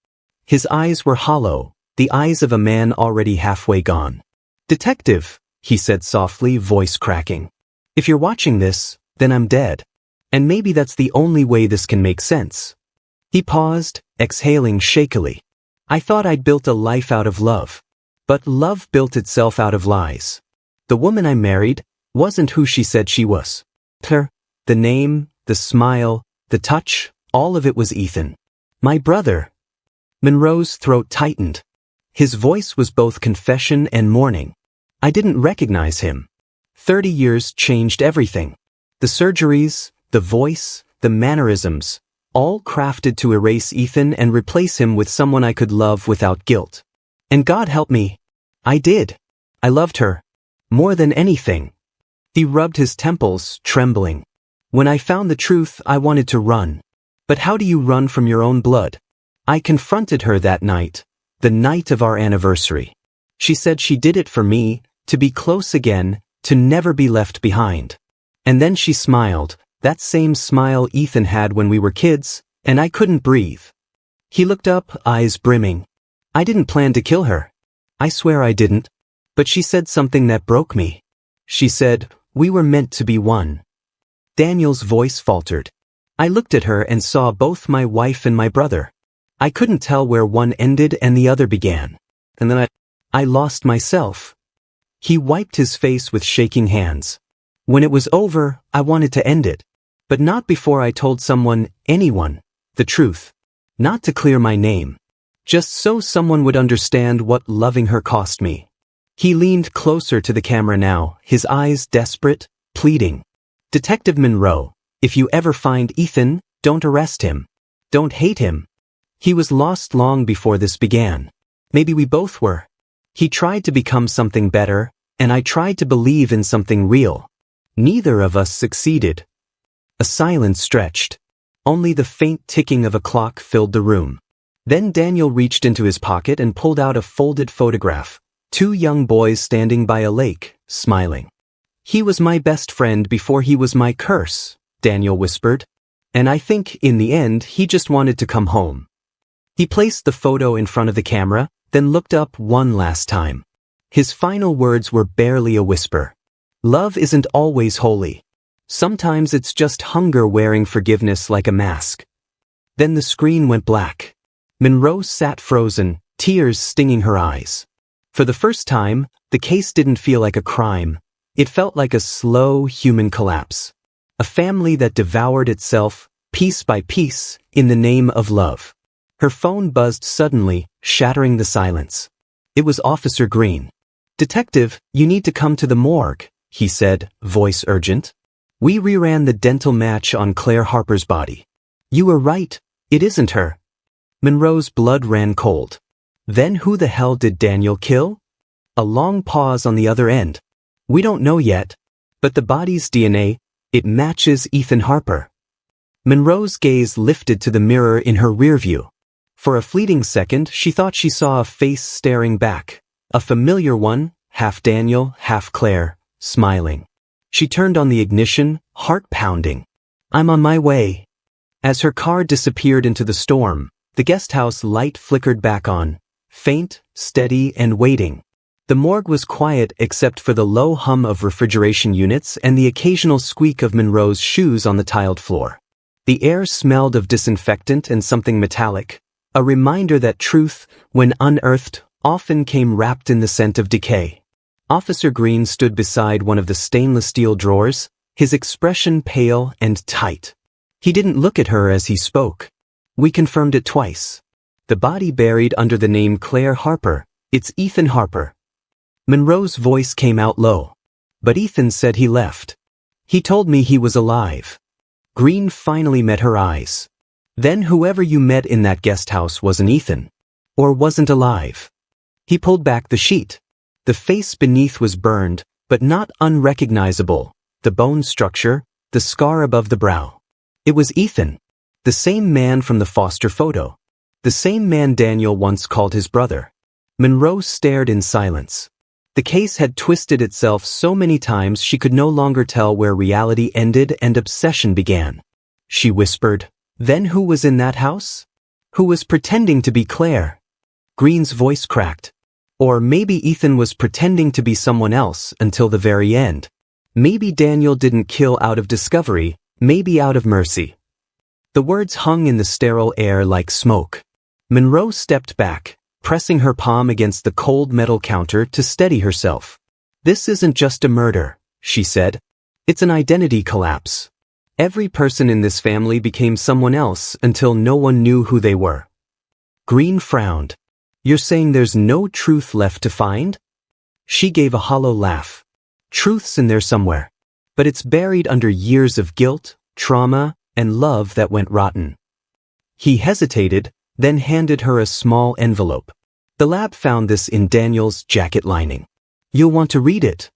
His eyes were hollow, the eyes of a man already halfway gone. "Detective," he said softly, voice cracking. "If you're watching this, then I'm dead. And maybe that's the only way this can make sense." He paused, exhaling shakily. "I thought I'd built a life out of love. But love built itself out of lies. The woman I married wasn't who she said she was. Her, the name, the smile, the touch, all of it was Ethan. My brother." Monroe's throat tightened. His voice was both confession and mourning. "I didn't recognize him. 30 years changed everything. The surgeries, the voice, the mannerisms, all crafted to erase Ethan and replace him with someone I could love without guilt. And God help me. I did. I loved her. More than anything." He rubbed his temples, trembling. "When I found the truth, I wanted to run. But how do you run from your own blood? I confronted her that night, the night of our anniversary. She said she did it for me, to be close again, to never be left behind. And then she smiled, That same smile Ethan had when we were kids, and I couldn't breathe. He looked up, eyes brimming. I didn't plan to kill her. I swear I didn't. But she said something that broke me. She said, "We were meant to be one." Daniel's voice faltered. I looked at her and saw both my wife and my brother. I couldn't tell where one ended and the other began. And then I lost myself. He wiped his face with shaking hands. When it was over, I wanted to end it. But not before I told someone, anyone, the truth. Not to clear my name. Just so someone would understand what loving her cost me. He leaned closer to the camera now, his eyes desperate, pleading. "Detective Monroe, if you ever find Ethan, don't arrest him. Don't hate him. He was lost long before this began. Maybe we both were. He tried to become something better, and I tried to believe in something real. Neither of us succeeded." A silence stretched. Only the faint ticking of a clock filled the room. Then Daniel reached into his pocket and pulled out a folded photograph. 2 young boys standing by a lake, smiling. "He was my best friend before he was my curse," Daniel whispered. "And I think, in the end, he just wanted to come home." He placed the photo in front of the camera, then looked up one last time. His final words were barely a whisper. "Love isn't always holy. Sometimes it's just hunger wearing forgiveness like a mask." Then the screen went black. Monroe sat frozen, tears stinging her eyes. For the first time, the case didn't feel like a crime. It felt like a slow human collapse. A family that devoured itself, piece by piece, in the name of love. Her phone buzzed suddenly, shattering the silence. It was Officer Green. "Detective, you need to come to the morgue," he said, voice urgent. "We reran the dental match on Claire Harper's body. You were right, it isn't her." Monroe's blood ran cold. Then who the hell did Daniel kill? A long pause on the other end. "We don't know yet. But the body's DNA, it matches Ethan Harper." Monroe's gaze lifted to the mirror in her rear view. For a fleeting second, she thought she saw a face staring back. A familiar one, half Daniel, half Claire, smiling. She turned on the ignition, heart pounding. "I'm on my way." As her car disappeared into the storm, the guest house light flickered back on, faint, steady, and waiting. The morgue was quiet except for the low hum of refrigeration units and the occasional squeak of Monroe's shoes on the tiled floor. The air smelled of disinfectant and something metallic, a reminder that truth, when unearthed, often came wrapped in the scent of decay. Officer Green stood beside one of the stainless steel drawers, his expression pale and tight. He didn't look at her as he spoke. "We confirmed it twice. The body buried under the name Claire Harper. It's Ethan Harper." Monroe's voice came out low. "But Ethan said he left. He told me he was alive." Green finally met her eyes. "Then whoever you met in that guest house wasn't Ethan. Or wasn't alive." He pulled back the sheet. The face beneath was burned, but not unrecognizable. The bone structure, the scar above the brow. It was Ethan. The same man from the foster photo. The same man Daniel once called his brother. Monroe stared in silence. The case had twisted itself so many times she could no longer tell where reality ended and obsession began. She whispered, "Then who was in that house? Who was pretending to be Claire?" Green's voice cracked. Or maybe Ethan was pretending to be someone else until the very end. Maybe Daniel didn't kill out of discovery, maybe out of mercy. The words hung in the sterile air like smoke. Monroe stepped back, pressing her palm against the cold metal counter to steady herself. "This isn't just a murder," she said. "It's an identity collapse. Every person in this family became someone else until no one knew who they were." Green frowned. "You're saying there's no truth left to find?" She gave a hollow laugh. "Truth's in there somewhere. But it's buried under years of guilt, trauma, and love that went rotten." He hesitated, then handed her a small envelope. "The lab found this in Daniel's jacket lining. You'll want to read it."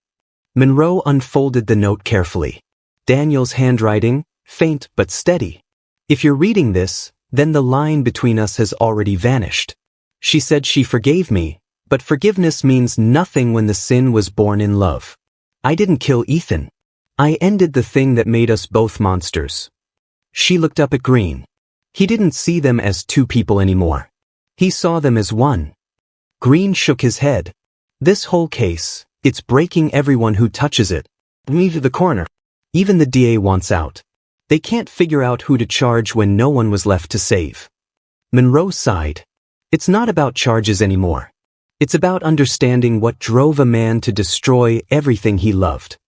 Monroe unfolded the note carefully. Daniel's handwriting, faint but steady. "If you're reading this, then the line between us has already vanished. She said she forgave me, but forgiveness means nothing when the sin was born in love. I didn't kill Ethan. I ended the thing that made us both monsters. She looked up at Green. He didn't see them as two people anymore. He saw them as one. Green shook his head. This whole case, it's breaking everyone who touches it. Me to the corner. Even the DA wants out. They can't figure out who to charge when no one was left to save. Monroe sighed. It's not about charges anymore. It's about understanding what drove a man to destroy everything he loved.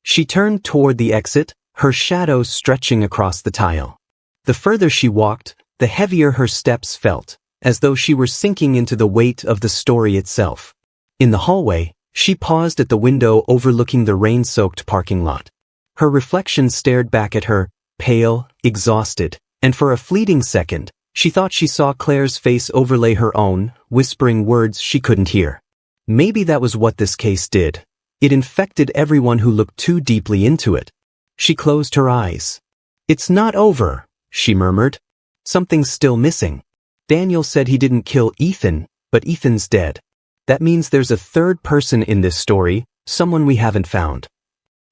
She turned toward the exit, her shadow stretching across the tile. The further she walked, the heavier her steps felt, as though she were sinking into the weight of the story itself. In the hallway, she paused at the window overlooking the rain-soaked parking lot. Her reflection stared back at her, pale, exhausted, and for a fleeting second, she thought she saw Claire's face overlay her own, whispering words she couldn't hear. Maybe that was what this case did. It infected everyone who looked too deeply into it. She closed her eyes. It's not over, she murmured. Something's still missing. Daniel said he didn't kill Ethan, but Ethan's dead. That means there's a third person in this story, someone we haven't found.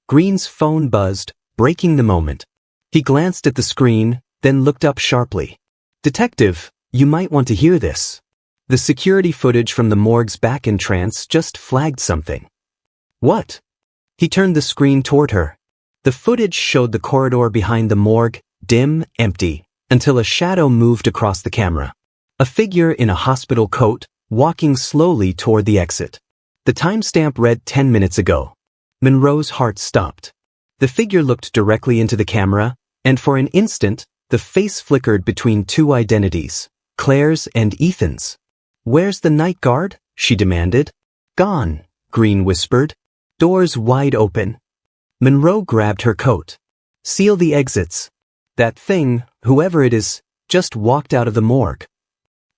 Green's phone buzzed, breaking the moment. He glanced at the screen, then looked up sharply. Detective, you might want to hear this. The security footage from the morgue's back entrance just flagged something. What? He turned the screen toward her. The footage showed the corridor behind the morgue, dim, empty, until a shadow moved across the camera. A figure in a hospital coat, walking slowly toward the exit. The timestamp read 10 minutes ago. Monroe's heart stopped. The figure looked directly into the camera, and for an instant, the face flickered between two identities, Claire's and Ethan's. Where's the night guard? She demanded. Gone, Green whispered. Doors wide open. Monroe grabbed her coat. Seal the exits. That thing, whoever it is, just walked out of the morgue.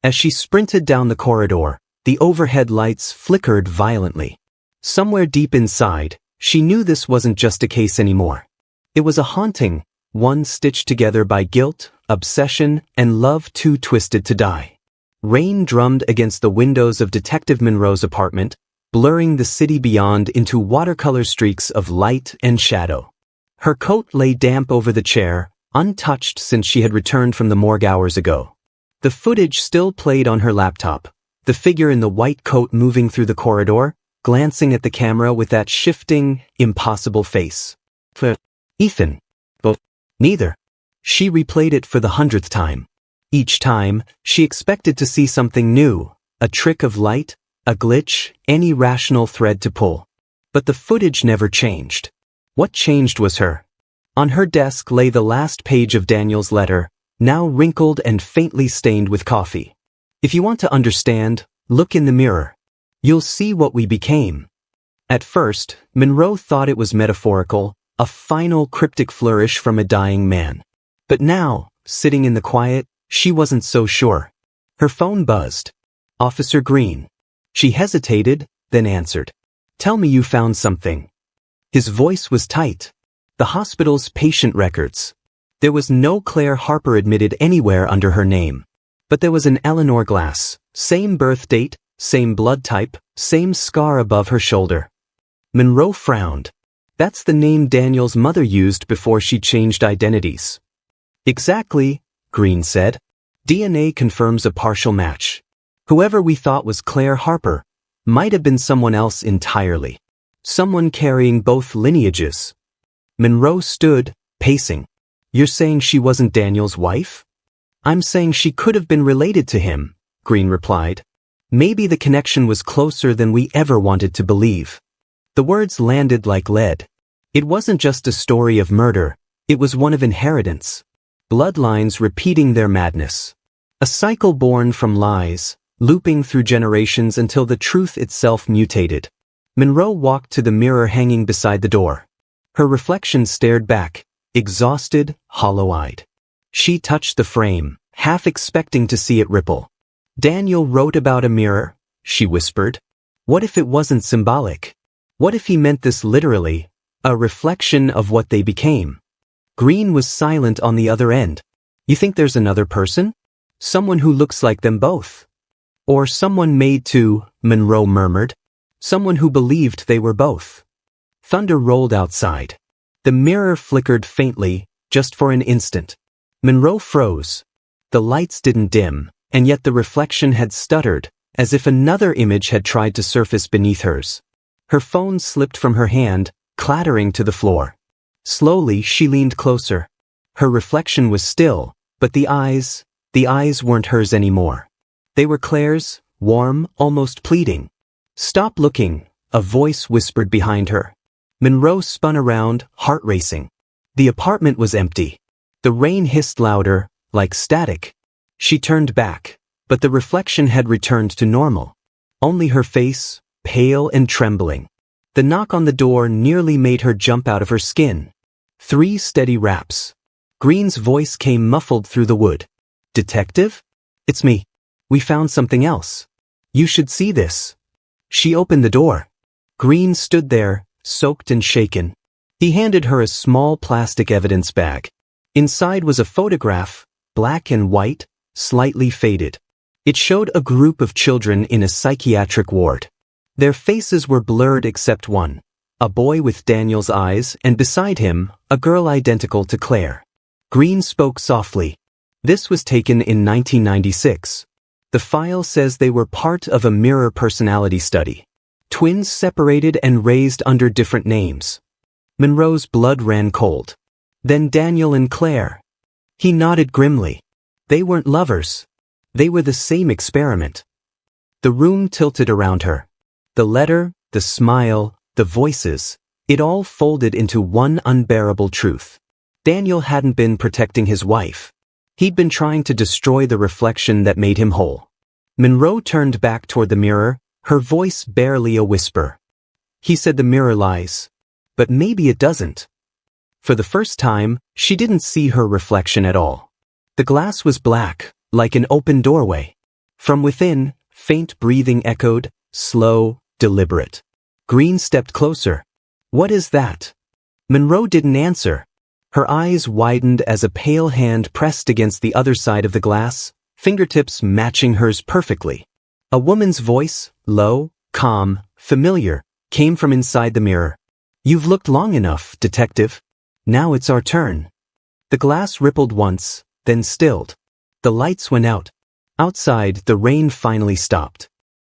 As she sprinted down the corridor, the overhead lights flickered violently. Somewhere deep inside, she knew this wasn't just a case anymore. It was a haunting, one stitched together by guilt, obsession, and love too twisted to die. Rain drummed against the windows of Detective Monroe's apartment, blurring the city beyond into watercolor streaks of light and shadow. Her coat lay damp over the chair, untouched since she had returned from the morgue hours ago. The footage still played on her laptop, the figure in the white coat moving through the corridor, glancing at the camera with that shifting, impossible face. Ethan. Neither. She replayed it for the 100th time. Each time, she expected to see something new, a trick of light, a glitch, any rational thread to pull. But the footage never changed. What changed was her. On her desk lay the last page of Daniel's letter, now wrinkled and faintly stained with coffee. If you want to understand, look in the mirror. You'll see what we became. At first, Monroe thought it was metaphorical, a final cryptic flourish from a dying man. But now, sitting in the quiet, she wasn't so sure. Her phone buzzed. Officer Green. She hesitated, then answered. Tell me you found something. His voice was tight. The hospital's patient records. There was no Claire Harper admitted anywhere under her name. But there was an Eleanor Glass, same birth date, same blood type, same scar above her shoulder. Monroe frowned. That's the name Daniel's mother used before she changed identities. Exactly, Green said. DNA confirms a partial match. Whoever we thought was Claire Harper might have been someone else entirely. Someone carrying both lineages. Monroe stood, pacing. You're saying she wasn't Daniel's wife? I'm saying she could have been related to him, Green replied. Maybe the connection was closer than we ever wanted to believe. The words landed like lead. It wasn't just a story of murder, it was one of inheritance. Bloodlines repeating their madness. A cycle born from lies, looping through generations until the truth itself mutated. Monroe walked to the mirror hanging beside the door. Her reflection stared back, exhausted, hollow-eyed. She touched the frame, half expecting to see it ripple. Daniel wrote about a mirror, she whispered. What if it wasn't symbolic? What if he meant this literally, a reflection of what they became? Green was silent on the other end. You think there's another person? Someone who looks like them both? Or someone made to, Monroe murmured. Someone who believed they were both. Thunder rolled outside. The mirror flickered faintly, just for an instant. Monroe froze. The lights didn't dim, and yet the reflection had stuttered, as if another image had tried to surface beneath hers. Her phone slipped from her hand, clattering to the floor. Slowly, she leaned closer. Her reflection was still, but the eyes weren't hers anymore. They were Claire's, warm, almost pleading. "Stop looking," a voice whispered behind her. Monroe spun around, heart racing. The apartment was empty. The rain hissed louder, like static. She turned back, but the reflection had returned to normal. Only her face, pale and trembling. The knock on the door nearly made her jump out of her skin. 3 steady raps. Green's voice came muffled through the wood. "Detective? It's me. We found something else. You should see this." She opened the door. Green stood there, soaked and shaken. He handed her a small plastic evidence bag. Inside was a photograph, black and white, slightly faded. It showed a group of children in a psychiatric ward. Their faces were blurred except one, a boy with Daniel's eyes, and beside him, a girl identical to Claire. Green spoke softly. This was taken in 1996. The file says they were part of a mirror personality study. Twins separated and raised under different names. Monroe's blood ran cold. Then Daniel and Claire. He nodded grimly. They weren't lovers. They were the same experiment. The room tilted around her. The letter, the smile, the voices, it all folded into one unbearable truth. Daniel hadn't been protecting his wife. He'd been trying to destroy the reflection that made him whole. Monroe turned back toward the mirror, her voice barely a whisper. He said the mirror lies. But maybe it doesn't. For the first time, she didn't see her reflection at all. The glass was black, like an open doorway. From within, faint breathing echoed, slow, deliberate. Green stepped closer. "What is that?" Monroe didn't answer. Her eyes widened as a pale hand pressed against the other side of the glass, fingertips matching hers perfectly. A woman's voice, low, calm, familiar, came from inside the mirror. "You've looked long enough, detective. Now it's our turn." The glass rippled once, then stilled. The lights went out. Outside, the rain finally stopped.